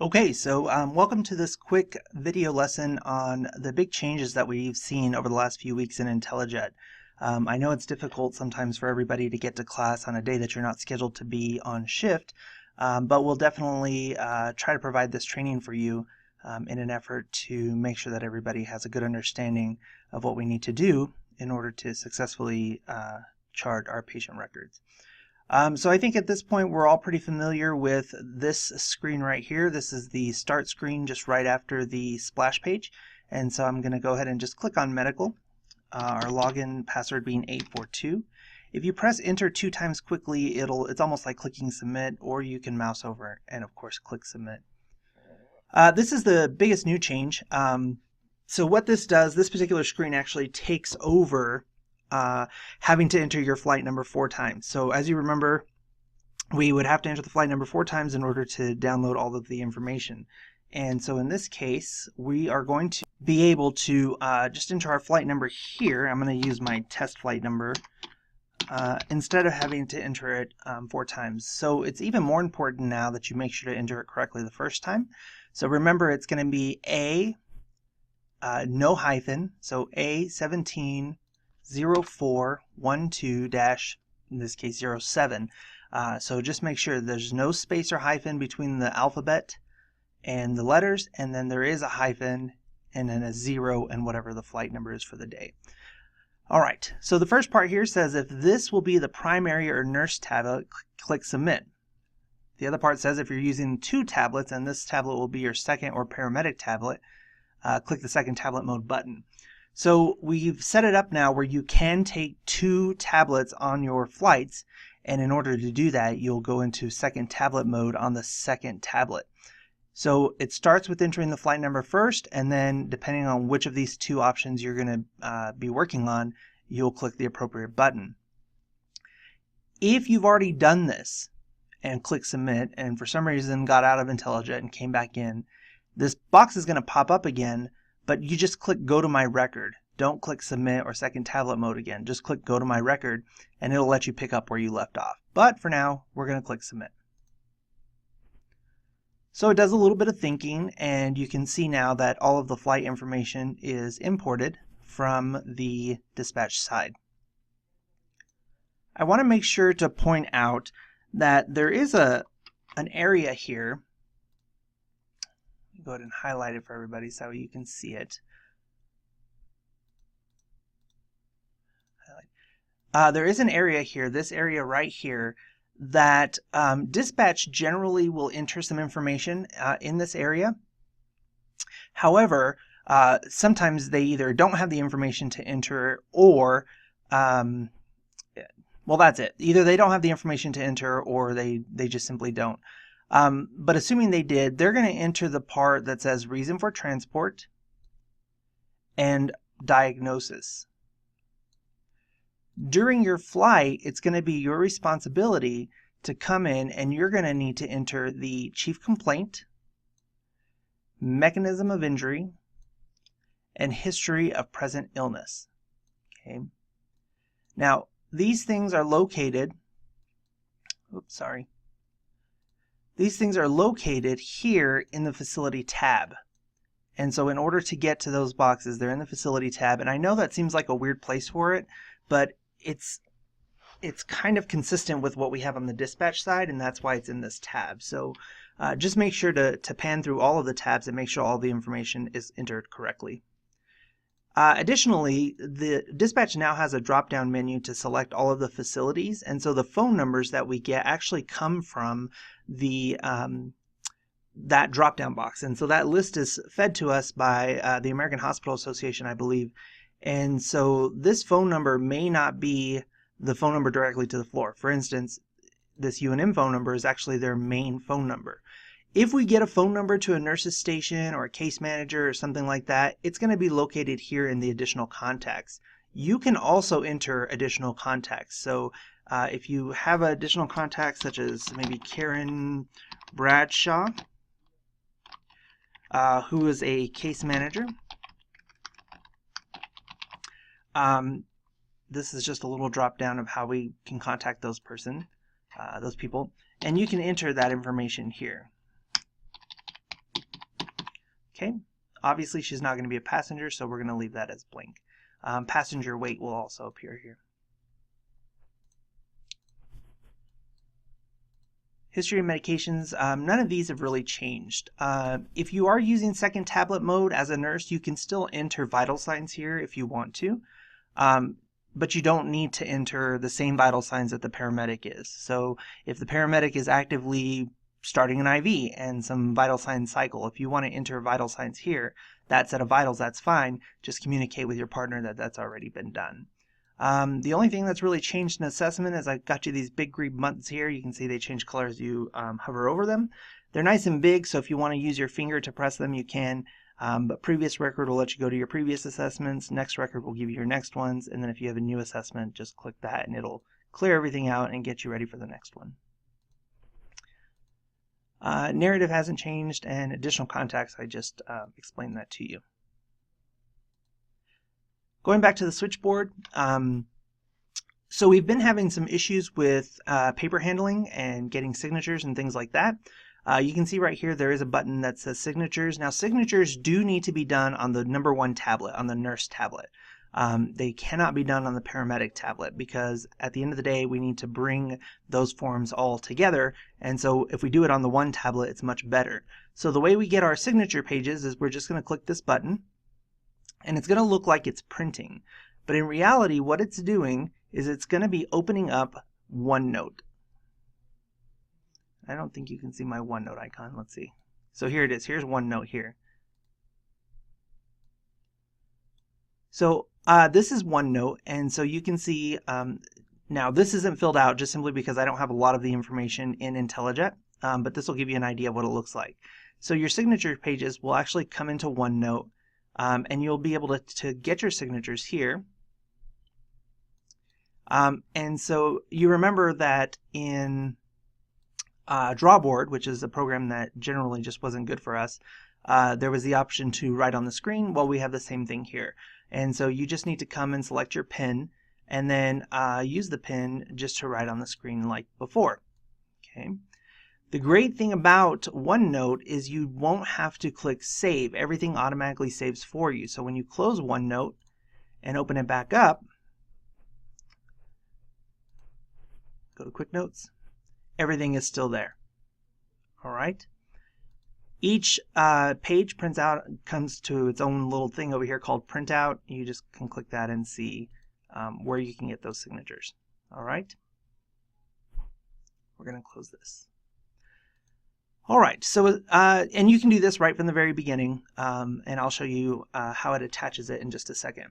Okay, so welcome to this quick video lesson on the big changes that we've seen over the last few weeks in IntelliJet. I know it's difficult sometimes for everybody to get to class on a day that you're not scheduled to be on shift, but we'll definitely try to provide this training for you in an effort to make sure that everybody has a good understanding of what we need to do in order to successfully chart our patient records. So I think at this point we're all pretty familiar with this screen right here. This is the start screen just right after the splash page. And so I'm going to go ahead and just click on medical, our login password being 842. If you press enter 2 times quickly, it's almost like clicking submit, or you can mouse over and of course click submit. This is the biggest new change. So what this does, this particular screen actually takes over having to enter your flight number 4 times. So as you remember, we would have to enter the flight number 4 times in order to download all of the information. And so in this case, we are going to be able to just enter our flight number here. I'm going to use my test flight number instead of having to enter it 4 times. So it's even more important now that you make sure to enter it correctly the first time. So remember, it's going to be A, no hyphen, so A17 0412- in this case 07. So just make sure there's no space or hyphen between the alphabet and the letters, and then there is a hyphen and then a 0 and whatever the flight number is for the day. Alright, so the first part here says if this will be the primary or nurse tablet, click submit. The other part says if you're using 2 tablets and this tablet will be your second or paramedic tablet, click the second tablet mode button. So we've set it up now where you can take 2 tablets on your flights, and in order to do that you'll go into second tablet mode on the second tablet. So it starts with entering the flight number first, and then depending on which of these 2 options you're going to be working on, you'll click the appropriate button. If you've already done this and click submit and for some reason got out of IntelliJet and came back in, this box is going to pop up again, but you just click go to my record. Don't click submit or second tablet mode again. Just click go to my record and it'll let you pick up where you left off. But for now, we're going to click submit. So it does a little bit of thinking, and you can see now that all of the flight information is imported from the dispatch side. I want to make sure to point out that there is an area here. Go ahead and highlight it for everybody so you can see it. There is an area here, this area right here, that dispatch generally will enter some information in this area. However, sometimes they either don't have the information to enter or, well, that's it. Either they don't have the information to enter or they just simply don't. But assuming they did, they're going to enter the part that says reason for transport and diagnosis. During your flight, it's going to be your responsibility to come in and you're going to need to enter the chief complaint, mechanism of injury, and history of present illness. Okay. Now, these things are located, These things are located here in the facility tab. And so in order to get to those boxes, they're in the facility tab. And I know that seems like a weird place for it, but it's kind of consistent with what we have on the dispatch side, and that's why it's in this tab. So just make sure to pan through all of the tabs and make sure all the information is entered correctly. Additionally, the dispatch now has a drop-down menu to select all of the facilities, and so the phone numbers that we get actually come from the that drop-down box. And so that list is fed to us by the American Hospital Association, I believe. And so this phone number may not be the phone number directly to the floor. For instance, this UNM phone number is actually their main phone number. If we get a phone number to a nurse's station or a case manager or something like that, it's going to be located here in the additional contacts. You can also enter additional contacts. So if you have additional contacts such as maybe Karen Bradshaw, who is a case manager, this is just a little drop down of how we can contact those people, and you can enter that information here. Okay, obviously she's not going to be a passenger, so we're going to leave that as blank. Passenger weight will also appear here. History of medications, none of these have really changed. If you are using second tablet mode as a nurse, you can still enter vital signs here if you want to, but you don't need to enter the same vital signs that the paramedic is. So if the paramedic is actively starting an IV and some vital signs cycle, if you want to enter vital signs here, that set of vitals, that's fine. Just communicate with your partner that that's already been done. The only thing that's really changed in assessment is I got you these big green buttons here. You can see they change color as you hover over them. They're nice and big, so if you want to use your finger to press them, you can. But previous record will let you go to your previous assessments. Next record will give you your next ones. And then if you have a new assessment, just click that and it'll clear everything out and get you ready for the next one. Narrative hasn't changed, and additional contacts, I just explained that to you. Going back to the switchboard, so we've been having some issues with paper handling and getting signatures and things like that. You can see right here there is a button that says signatures. Now signatures do need to be done on the #1 tablet, on the nurse tablet. They cannot be done on the paramedic tablet because at the end of the day we need to bring those forms all together, and so if we do it on the one tablet it's much better. So the way we get our signature pages is we're just going to click this button and it's going to look like it's printing, but in reality what it's doing is it's going to be opening up OneNote. I don't think you can see my OneNote icon. Let's see. So here it is. Here's OneNote here. So this is OneNote, and so you can see now this isn't filled out just simply because I don't have a lot of the information in IntelliJet, but this will give you an idea of what it looks like. So your signature pages will actually come into OneNote, and you'll be able to get your signatures here. And so you remember that in Drawboard, which is a program that generally just wasn't good for us, there was the option to write on the screen. Well, we have the same thing here. And so you just need to come and select your pen and then use the pen just to write on the screen like before. Okay. The great thing about OneNote is you won't have to click save. Everything automatically saves for you. So when you close OneNote and open it back up, go to Quick Notes, everything is still there. All right. Each page prints out, comes to its own little thing over here called printout. You just can click that and see where you can get those signatures. All right. We're going to close this. All right. So, and you can do this right from the very beginning, and I'll show you how it attaches it in just a second.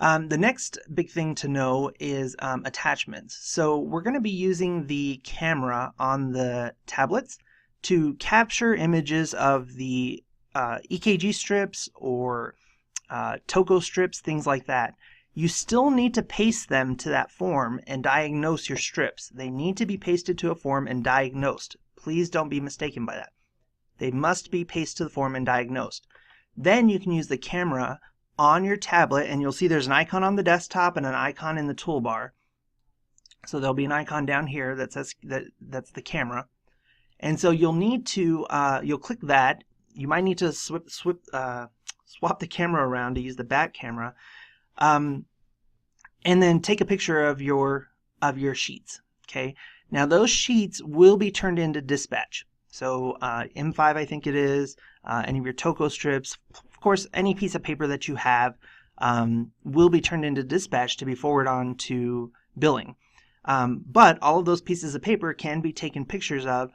The next big thing to know is attachments. So we're going to be using the camera on the tablets to capture images of the EKG strips or TOCO strips, things like that. You still need to paste them to that form and diagnose your strips. They need to be pasted to a form and diagnosed. Please don't be mistaken by that. They must be pasted to the form and diagnosed. Then you can use the camera on your tablet, and you'll see there's an icon on the desktop and an icon in the toolbar. So there'll be an icon down here that says that's the camera. And so you'll need to, you'll click that. You might need to swap the camera around to use the back camera, and then take a picture of your sheets. Okay. Now those sheets will be turned into dispatch. So M5, I think it is, any of your TOCO strips, of course, any piece of paper that you have will be turned into dispatch to be forwarded on to billing. But all of those pieces of paper can be taken pictures of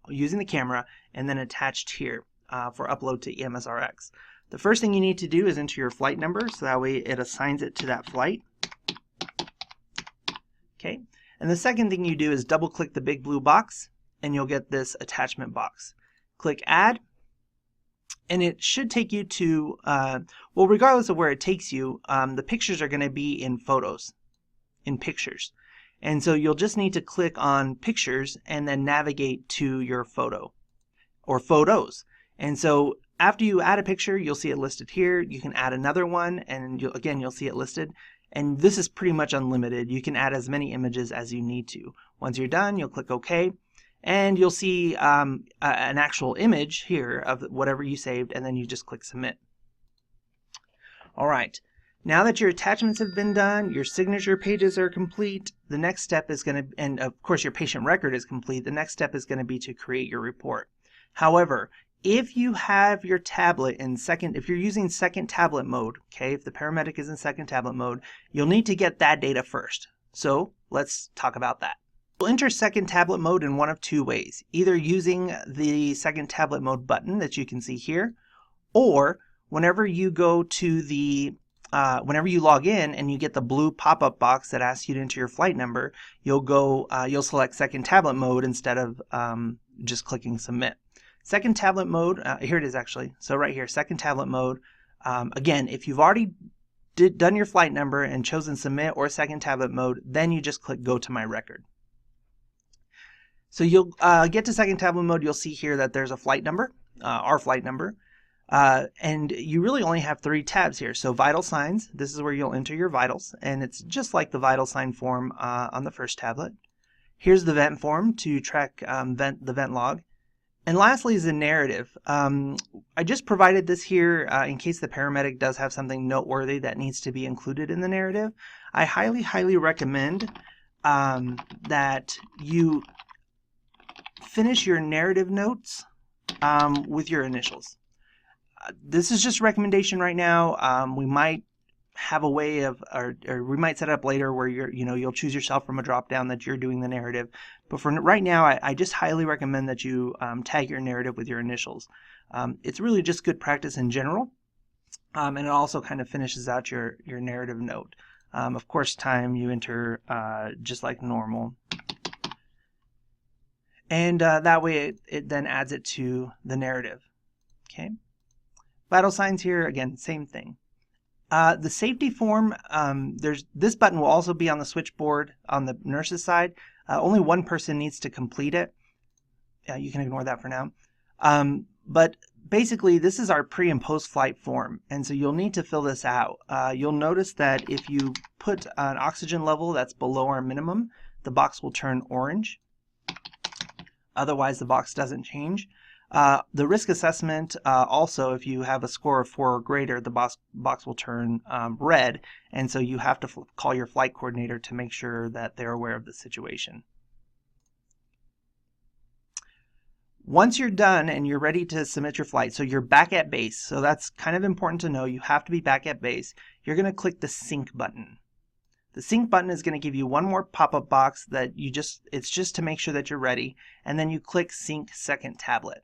using the camera and then attached here for upload to EMSRX. The first thing you need to do is enter your flight number, so that way it assigns it to that flight. Okay, and the second thing you do is double click the big blue box and you'll get this attachment box. Click add, and it should take you to, well, regardless of where it takes you, the pictures are going to be in photos, in pictures. And so you'll just need to click on pictures and then navigate to your photo or photos. And so after you add a picture, you'll see it listed here. You can add another one, and you'll see it listed. And this is pretty much unlimited. You can add as many images as you need to. Once you're done, you'll click OK. And you'll see an actual image here of whatever you saved, and then you just click submit. All right. Now that your attachments have been done, your signature pages are complete, the next step is going to, and of course your patient record is complete, the next step is going to be to create your report. However, if you have your tablet in if you're using second tablet mode, okay, if the paramedic is in second tablet mode, you'll need to get that data first. So let's talk about that. You'll enter second tablet mode in one of two ways, either using the second tablet mode button that you can see here, or whenever you go to the whenever you log in and you get the blue pop-up box that asks you to enter your flight number, you'll select second tablet mode instead of just clicking submit. Second tablet mode, here it is actually. So right here, second tablet mode. Again, if you've already done your flight number and chosen submit or second tablet mode, then you just click go to my record. So you'll get to second tablet mode, you'll see here that there's a flight number, our flight number. And you really only have 3 tabs here. So vital signs, this is where you'll enter your vitals, and it's just like the vital sign form on the first tablet. Here's the vent form to track the vent log. And lastly is the narrative. I just provided this here in case the paramedic does have something noteworthy that needs to be included in the narrative. I highly recommend that you finish your narrative notes with your initials. This is just a recommendation right now. We might have a way of, or we might set up later where you'll choose yourself from a drop down that you're doing the narrative. But for right now, I just highly recommend that you tag your narrative with your initials. It's really just good practice in general, and it also kind of finishes out your narrative note. Of course, time you enter just like normal, and that way it then adds it to the narrative. Okay. Vital signs here, again, same thing. The safety form, this button will also be on the switchboard on the nurse's side. Only one person needs to complete it. You can ignore that for now. But basically, this is our pre and post flight form, and so you'll need to fill this out. You'll notice that if you put an oxygen level that's below our minimum, the box will turn orange. Otherwise, the box doesn't change. The risk assessment, also, if you have a score of 4 or greater, the box will turn red, and so you have to call your flight coordinator to make sure that they're aware of the situation. Once you're done and you're ready to submit your flight, so you're back at base, so that's kind of important to know, you have to be back at base, you're going to click the sync button. The sync button is going to give you one more pop-up box that it's just to make sure that you're ready, and then you click sync second tablet.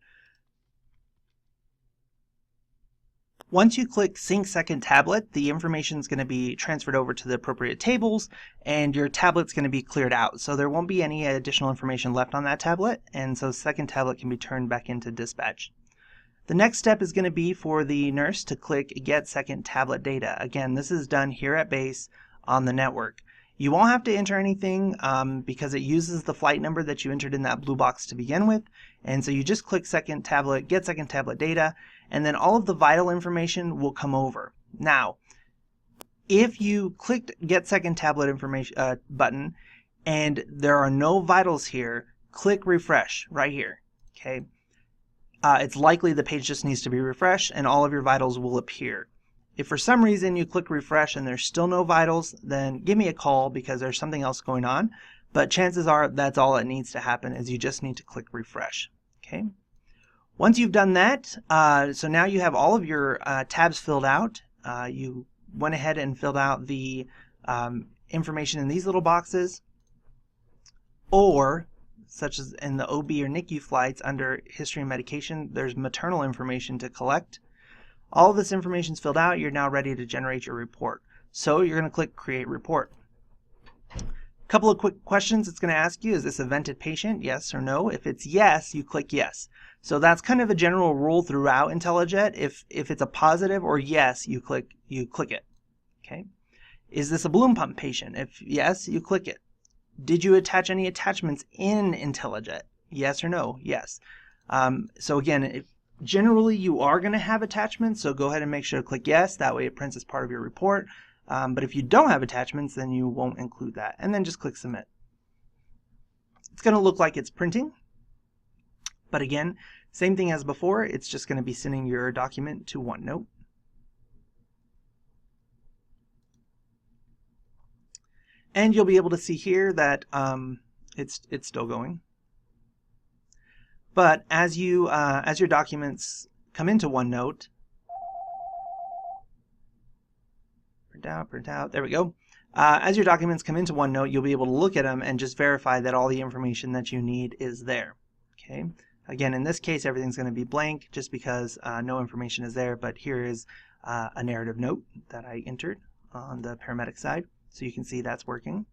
Once you click Sync Second Tablet, the information is going to be transferred over to the appropriate tables, and your tablet's going to be cleared out. So there won't be any additional information left on that tablet, and so second tablet can be turned back into dispatch. The next step is going to be for the nurse to click Get Second Tablet Data. Again, this is done here at base on the network. You won't have to enter anything because it uses the flight number that you entered in that blue box to begin with, and so you just click Second Tablet, Get Second Tablet Data, and then all of the vital information will come over. Now, if you clicked Get Second Tablet Information button and there are no vitals here, click Refresh right here. Okay, it's likely the page just needs to be refreshed and all of your vitals will appear. If for some reason you click refresh and there's still no vitals, then give me a call because there's something else going on. But chances are that's all that needs to happen is you just need to click refresh. Okay. Once you've done that, so now you have all of your tabs filled out. You went ahead and filled out the information in these little boxes, or such as in the OB or NICU flights under history and medication, there's maternal information to collect. All of this information is filled out. You're now ready to generate your report. So you're going to click Create Report. A couple of quick questions it's going to ask you. Is this a vented patient? Yes or no? If it's yes, you click yes. So that's kind of a general rule throughout IntelliJet. If it's a positive or yes, you click it. Okay. Is this a balloon pump patient? If yes, you click it. Did you attach any attachments in IntelliJet? Yes or no? Yes. So again, generally you are going to have attachments, so go ahead and make sure to click yes. That way it prints as part of your report. But if you don't have attachments, then you won't include that. And then just click submit. It's going to look like it's printing. But again, same thing as before, it's just going to be sending your document to OneNote. And you'll be able to see here that it's still going. But as your documents come into OneNote, print out, there we go. As your documents come into OneNote, you'll be able to look at them and just verify that all the information that you need is there. Okay. Again, in this case, everything's going to be blank just because no information is there, but here is a narrative note that I entered on the paramedic side. So you can see that's working.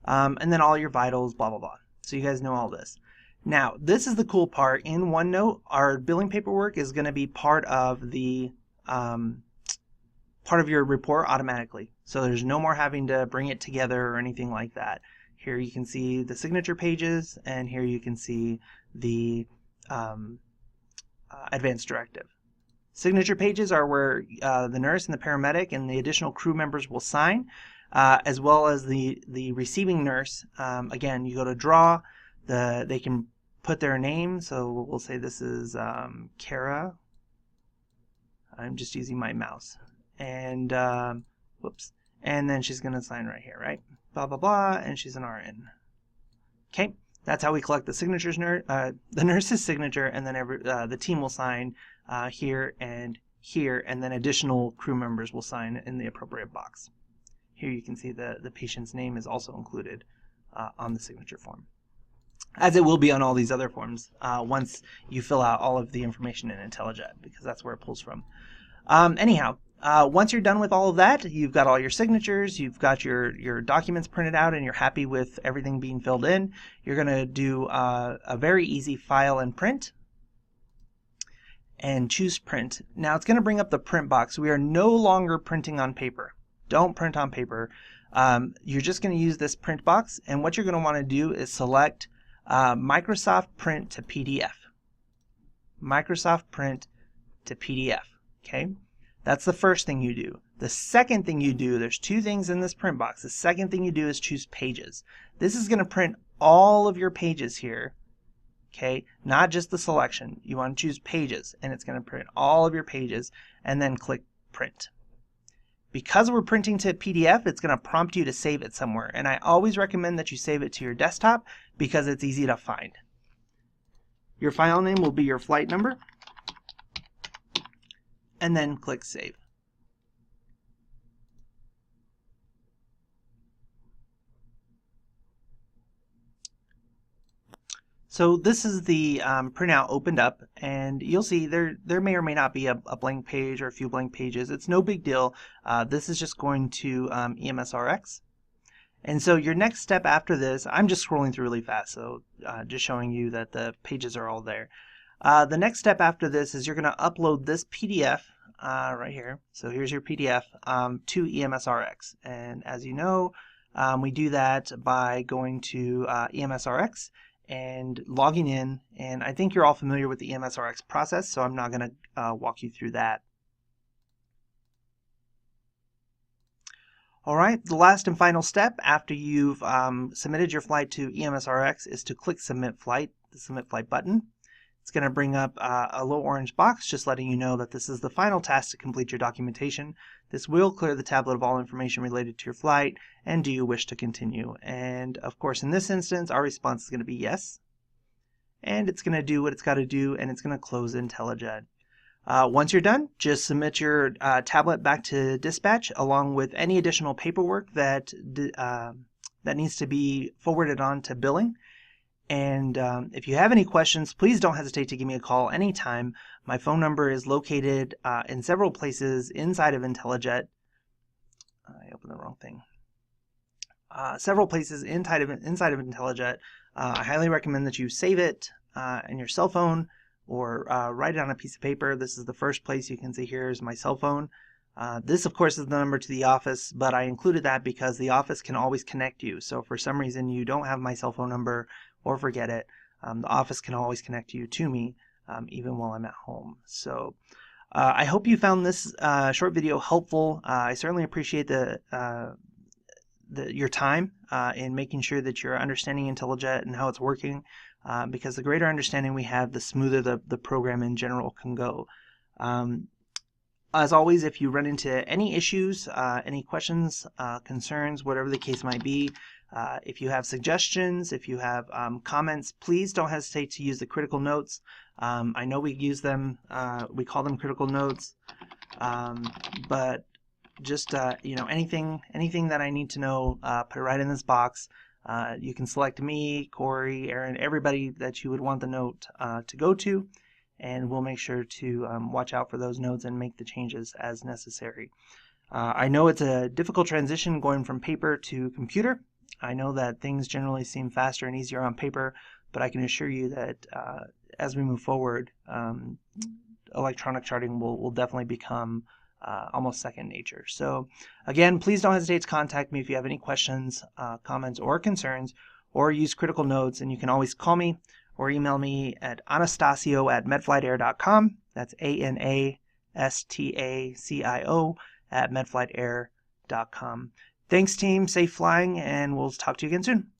And then all your vitals, blah, blah, blah. So you guys know all this. Now, this is the cool part. In OneNote, our billing paperwork is going to be part of the part of your report automatically. So there's no more having to bring it together or anything like that. Here you can see the signature pages, and here you can see the advanced directive. Signature pages are where the nurse and the paramedic and the additional crew members will sign. As well as the receiving nurse. Again, you go to draw, they can put their name, so we'll say this is Kara. I'm just using my mouse. And, whoops, and then she's going to sign right here, right? Blah, blah, blah, and she's an RN. Okay, that's how we collect the signatures, the nurse's signature, and then the team will sign here, and then additional crew members will sign in the appropriate box. Here you can see the patient's name is also included on the signature form, as it will be on all these other forms once you fill out all of the information in IntelliJet, because that's where it pulls from. Anyhow, once you're done with all of that, you've got all your signatures, you've got your documents printed out, and you're happy with everything being filled in, you're going to do a very easy file and print. And choose print. Now it's going to bring up the print box. We are no longer printing on paper. Don't print on paper. You're just going to use this print box, and what you're going to want to do is select Microsoft Print to PDF. Microsoft Print to PDF. Okay, that's the first thing you do. The second thing you do, there's two things in this print box. The second thing you do is choose Pages. This is going to print all of your pages here. Okay, not just the selection. You want to choose Pages, and it's going to print all of your pages, and then click Print. Because we're printing to PDF, it's going to prompt you to save it somewhere, and I always recommend that you save it to your desktop because it's easy to find. Your file name will be your flight number, and then click Save. So this is the printout opened up, and you'll see there may or may not be a blank page or a few blank pages. It's no big deal. This is just going to EMSRX. And so your next step after this, I'm just scrolling through really fast, so just showing you that the pages are all there. The next step after this is you're going to upload this PDF right here. So here's your PDF to EMSRX. And as you know, we do that by going to EMSRX and logging in, and I think you're all familiar with the EMSRX process, so I'm not going to walk you through that. All right, the last and final step after you've submitted your flight to EMSRX is to click Submit Flight, the Submit Flight button. It's going to bring up a little orange box just letting you know that this is the final task to complete your documentation. This will clear the tablet of all information related to your flight, and do you wish to continue? And of course, in this instance, our response is going to be yes. And it's going to do what it's got to do, and it's going to close IntelliJet. Once you're done, just submit your tablet back to dispatch along with any additional paperwork that needs to be forwarded on to billing. And if you have any questions, please don't hesitate to give me a call anytime. My phone number is located in several places inside of IntelliJet. I opened the wrong thing. Several places inside of IntelliJet. I highly recommend that you save it in your cell phone or write it on a piece of paper. This is the first place you can see here is my cell phone. This, of course, is the number to the office, but I included that because the office can always connect you. So if for some reason you don't have my cell phone number or forget it, the office can always connect you to me even while I'm at home. So I hope you found this short video helpful. I certainly appreciate your time in making sure that you're understanding IntelliJet and how it's working. because the greater understanding we have, the smoother the program in general can go. As always, if you run into any issues, any questions, concerns, whatever the case might be, if you have suggestions, if you have comments, please don't hesitate to use the critical notes. I know we use them, we call them critical notes, but just anything that I need to know, put it right in this box. You can select me, Corey, Aaron, everybody that you would want the note to go to, and we'll make sure to watch out for those notes and make the changes as necessary. I know it's a difficult transition going from paper to computer. I know that things generally seem faster and easier on paper, but I can assure you that as we move forward, electronic charting will definitely become almost second nature. So again, please don't hesitate to contact me if you have any questions, comments, or concerns, or use critical notes, and you can always call me or email me at anastasio@medflightair.com. That's ANASTACIO @medflightair.com. Thanks, team. Safe flying, and we'll talk to you again soon.